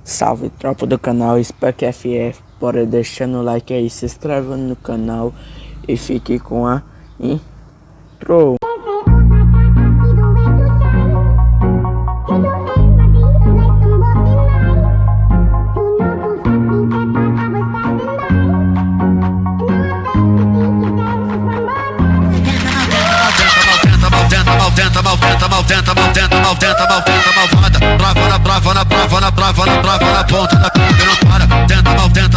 Salve tropa do canal Spec FF, bora deixando o like aí, se inscreva no canal e fique com a intro. Brava na ponta da câmera não para. Tenta malvada.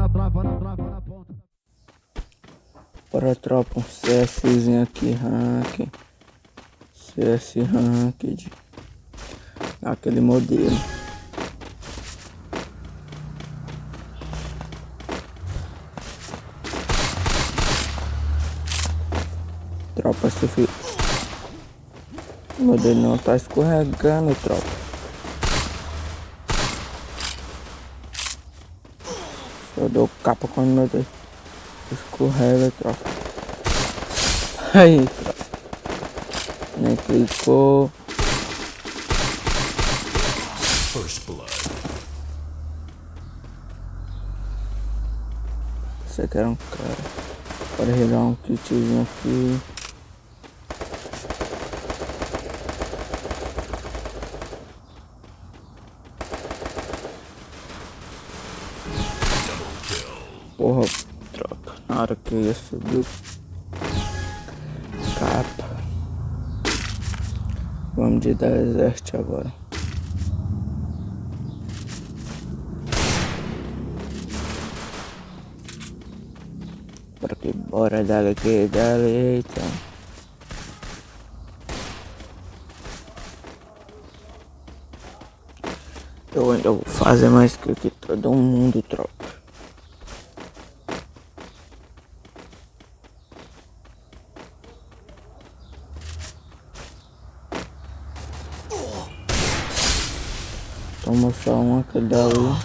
Brava na ponta. Bora tropa, um CSzinho aqui, rank. CS ranked. Aquele modelo. Tropa, se o modelo não tá escorregando, tropa. Eu dou capa quando meu Deus escorrega, tropa. Aí, tropa. Nem clicou. First blood. Você quer um cara. Bora regar um kitzinho aqui. Porra, tropa. Na hora que eu ia subir o capa. Vamos de deserto agora. Bora que bora, dale que dale, eita. Eu ainda vou fazer mais que todo mundo, tropa. Toma só uma que dá ali.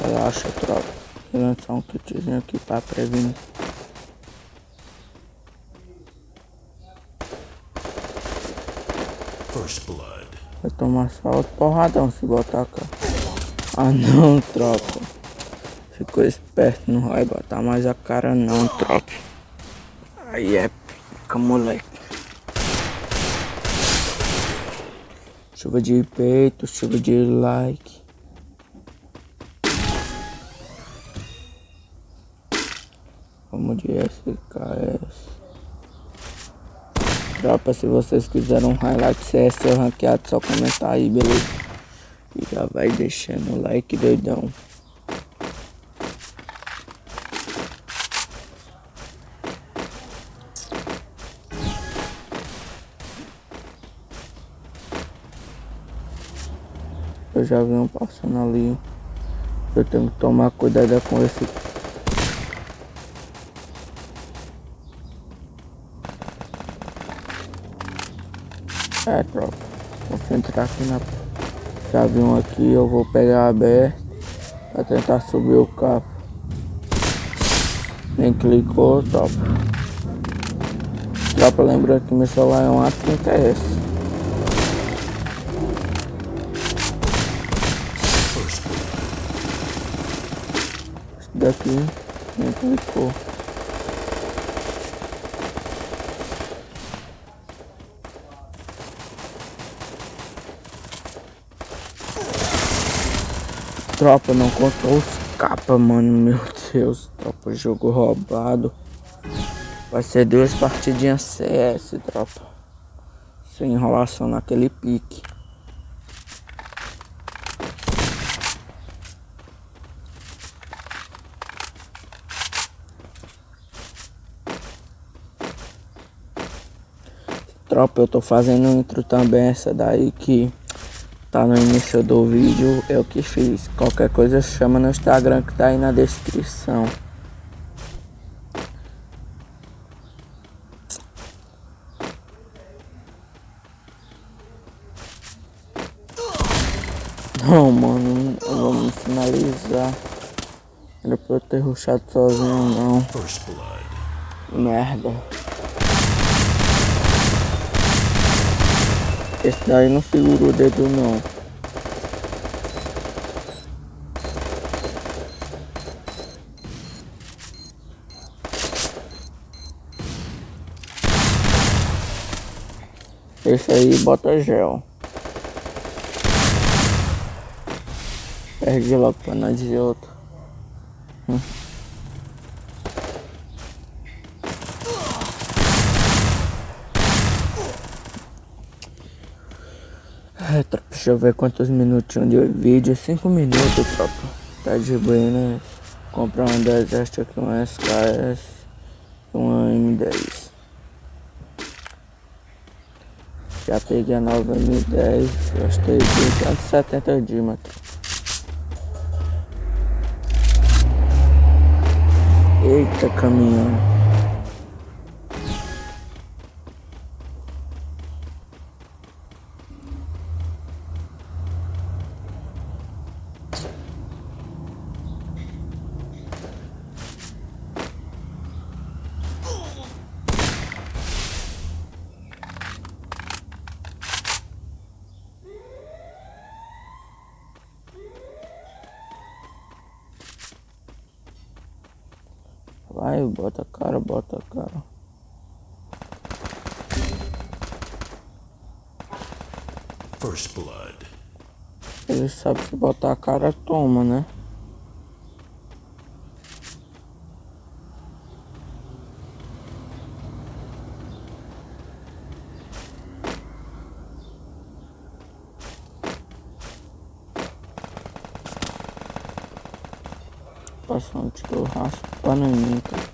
Relaxa, tropa. Vou lançar um kitzinho aqui pra prevenir. First blood. Vai tomar só outro porradão se botar cá. Ah não, tropa. Ficou esperto, não vai botar mais a cara não, tropa. Aí é pica, moleque. Chuva de peito, chuva de like. Vamos de SKS. Tropa, se vocês quiserem um highlight CS ou ranqueado, só comentar aí, beleza? E já vai deixando o like, doidão. Eu já vi um passando ali. Eu tenho que tomar cuidado com esse. É, tropa. Concentrar aqui na. Já vi um aqui, eu vou pegar aberto pra tentar subir o capa. Nem clicou, tropa. Tropa, lembrando que meu celular é um A30s. Daqui nem clicou. Tropa, não contou os capas, mano. Meu Deus, tropa, jogo roubado. Vai ser 2 partidinhas CS, tropa. Sem enrolação naquele pique. Tropa, eu tô fazendo intro também, essa daí que tá no início do vídeo, eu que fiz. Qualquer coisa chama no Instagram que tá aí na descrição. Não, mano, vamos finalizar. Era pra eu ter rushado sozinho não. Merda. Esse daí não segura o dedo não. Esse aí bota gel. Perde logo pra nós de outro. Tropa, deixa eu ver quantos minutinhos de vídeo. 5 minutos, tropa. Tá de boa, né? Comprar um 10 extra aqui, um SKS e uma M10. Já peguei a nova M10, gastei 270 dimas. Eita, caminhão. Vai, bota a cara, bota a cara. First blood. Ele sabe se botar a cara, toma, né? Passou um tiro raspando em mim, cara.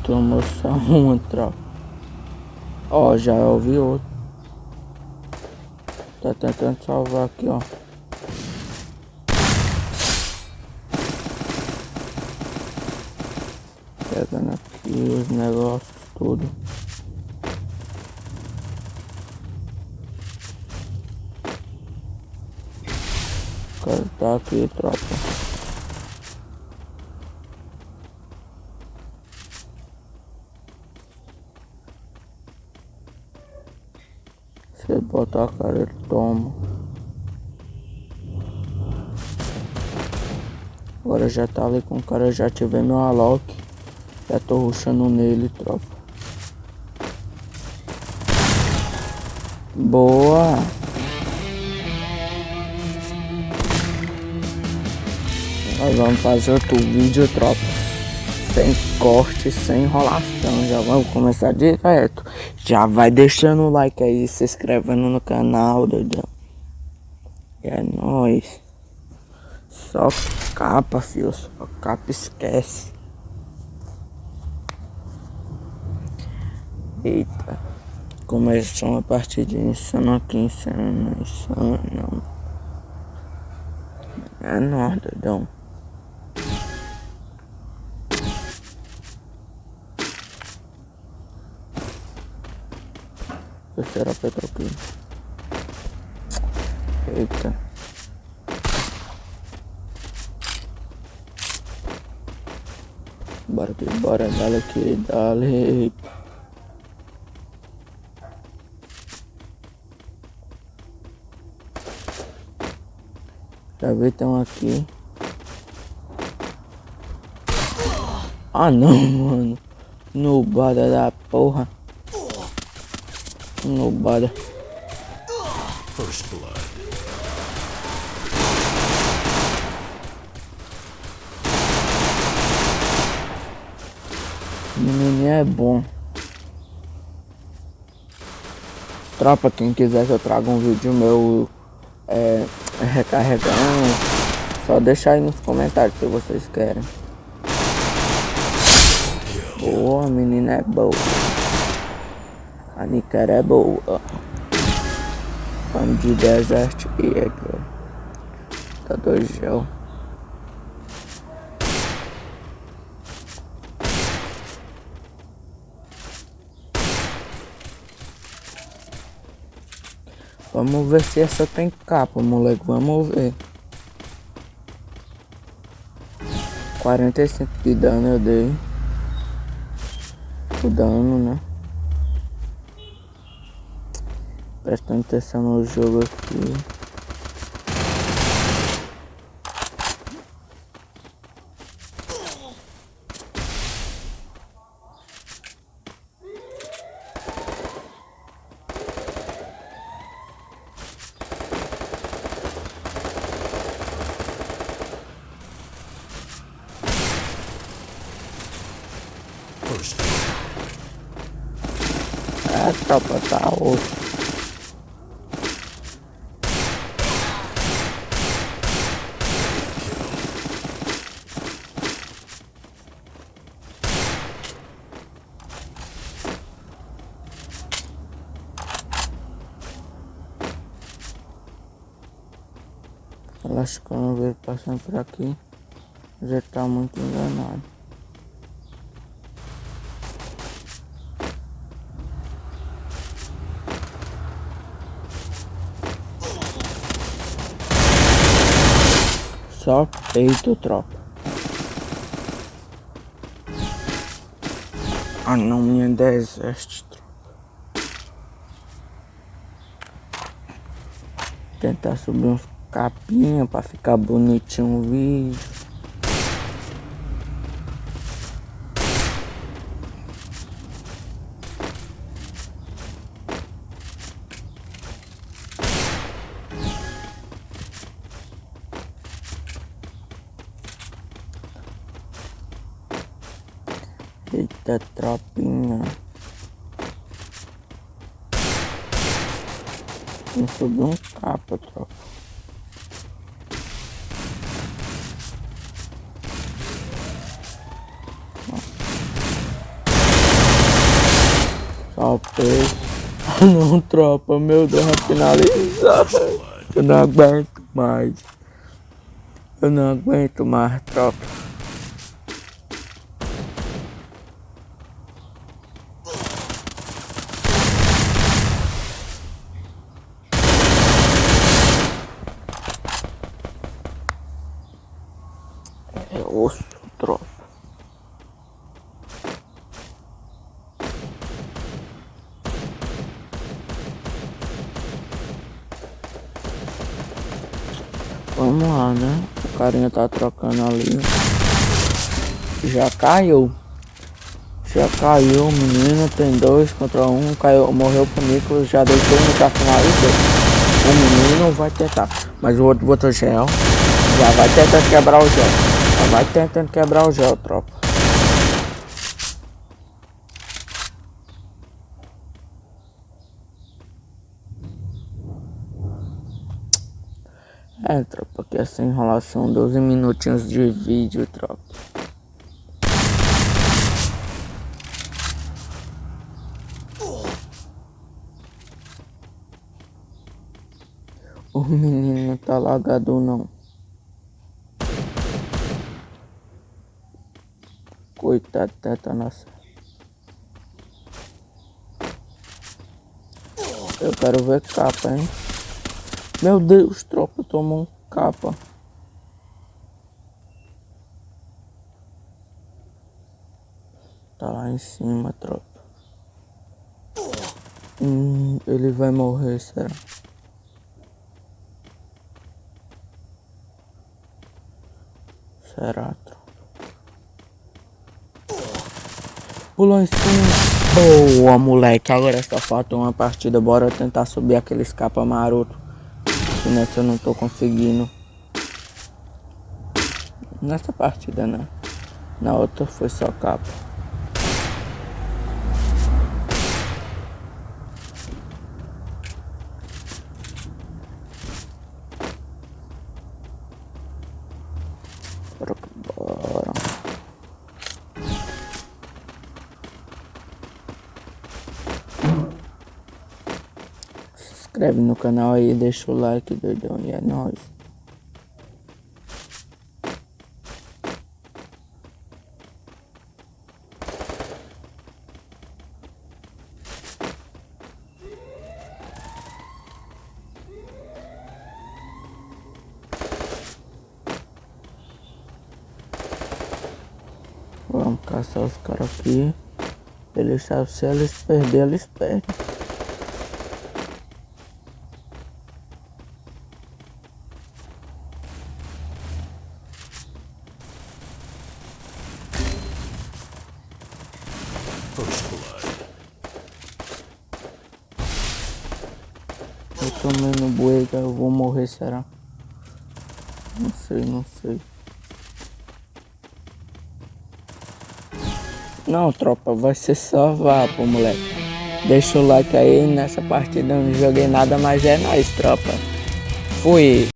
Tomou só uma, tropa. Ó, já ouvi outro. Tá tentando salvar aqui, ó. Pegando aqui os negócios, tudo. O cara tá aqui, tropa. Se botar a cara, ele toma. Agora já tá ali com o cara, já tive meu Alok. Já tô rushando nele, tropa. Boa! Nós vamos fazer outro vídeo, tropa. Sem corte, sem enrolação. Já vamos começar direto. Já vai deixando o like aí, se inscrevendo no canal, doidão. E é nóis. Só capa, fio. Só capa, esquece. Eita. Começou uma partidinha insana aqui, insana. É nóis, doidão. Terceira pedra aqui. Eita. Bora aqui, bora. Dale aqui, dale. Já vi, tem um aqui. Ah não, mano. Nubada da porra. Nubada. First blood. Menininho é bom. Tropa, quem quiser que eu traga um vídeo meu recarregando, só deixa aí nos comentários se vocês querem. Boa, a menina é boa. A Nicara é boa. Pano de Desert Eagle. Tá 2 gel. Vamos ver se essa tem capa, moleque. Vamos ver. 45 de dano eu dei. O dano, né? Prestando atenção no jogo aqui. First blood. Tropa, tá osso. Eu acho que eu não vejo passando por aqui. Já tá muito enganado. Só peito, tropa. Ah não, minha deseste, tropa. Tentar subir uns capinha pra ficar bonitinho o vídeo. Eita, tropinha. Vamos subir um capa, tropa. Só o peito. Ah não, tropa, meu Deus, vai finalizar. Eu não aguento mais. Eu não aguento mais, tropa. É osso, tropa. Vamos lá, né? O carinha tá trocando ali. Já caiu. Já caiu, menino. Tem 2 contra 1. Caiu, morreu comigo. Já deitou no já finalizou. O menino vai tentar. Mas o outro gel. Já vai tentando quebrar o gel. Já vai tentando quebrar o gel, tropa. É, tropa, que essa enrolação, 12 minutinhos de vídeo, tropa. O menino não tá lagado não. Coitado, tá nossa. Eu quero ver capa, hein. Meu Deus, tropa, tomou um capa. Tá lá em cima, tropa. Ele vai morrer, será? Será, tropa? Pulou em cima. Boa, moleque. Agora só falta uma partida. Bora tentar subir aqueles capa maroto. Que nessa eu não tô conseguindo. Nessa partida, né? Na outra foi só capa. Bora que bora. Se inscreve no canal aí, deixa o like, doidão. E é nóis. caçar os caras aqui. Eles sabem, se eles perderem, eles perdem. First blood. Eu tomei no buega, eu vou morrer, será? Não sei, não sei. Não, tropa, vai ser só vapo, moleque. Deixa o like aí, nessa partida eu não joguei nada, mas é nóis, tropa. Fui.